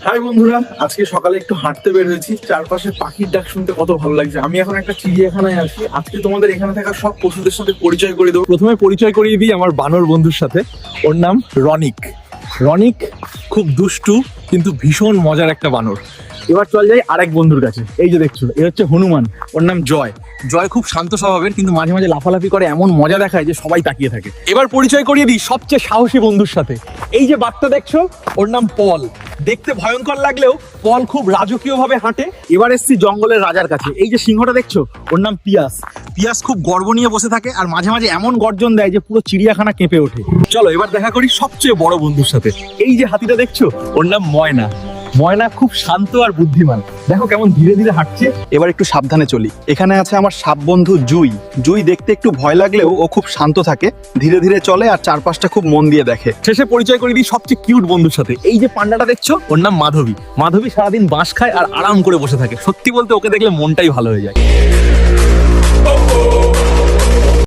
High বন্ধুরা, আজকে সকালে একটু হাঁটতে বের হয়েছি। চারপাশে পাখির ডাক শুনতে কত ভালো লাগছে। আমি এখন একটা চিড়িয়াখানায় আছি। আজকে তোমাদের এখানে থাকা সব পশুদের সাথে পরিচয় করে দেবো। প্রথমে পরিচয় করিয়ে দিই আমার বানর বন্ধুর সাথে। ওর নাম রনিক। রনিক খুব দুষ্টু কিন্তু ভীষণ মজার একটা বানর। এবার চল যাই আরেক বন্ধুর কাছে। এই যে দেখছো, এ হচ্ছে হনুমান। ওর নাম জয়। জয় খুব শান্ত স্বভাবের, কিন্তু মাঝে মাঝে লাফালাফি করে এমন মজা দেখায় যে সবাই তাকিয়ে থাকে। এবার পরিচয় করিয়ে দিই সবচেয়ে সাহসী বন্ধুর সাথে। এই যে বাঘটা দেখছো, ওর নাম পল। দেখতে ভয়ঙ্কর লাগলেও পল খুব রাজকীয় ভাবে হাঁটে। এবার এসছি জঙ্গলের রাজার কাছে। এই যে সিংহটা দেখছো, ওর নাম পিয়াস। পিয়াস খুব গর্ব নিয়ে বসে থাকে আর মাঝে মাঝে এমন গর্জন দেয় যে পুরো চিড়িয়াখানা কেঁপে ওঠে। চলো এবার দেখা করি সবচেয়ে বড় বন্ধুর সাথে। এই যে হাতিটা দেখছো, ওর নাম ময়না। ময়না খুব শান্ত আর বুদ্ধিমান। দেখো কেমন ধীরে ধীরে হাঁটছে। এবার একটু সাবধানে চলি। এখানে আছে আমার সাপ বন্ধু জুই। জুই দেখতে একটু ভয় লাগলেও ও খুব শান্ত থাকে, ধীরে ধীরে চলে আর চারপাশটা খুব মন দিয়ে দেখে। শেষে পরিচয় করে দিই সবচেয়ে কিউট বন্ধুর সাথে। এই যে পান্ডাটা দেখছো, ওর নাম মাধবী। মাধবী সারাদিন বাঁশ খায় আর আরাম করে বসে থাকে। সত্যি বলতে ওকে দেখলে মনটাই ভালো হয়ে যায়।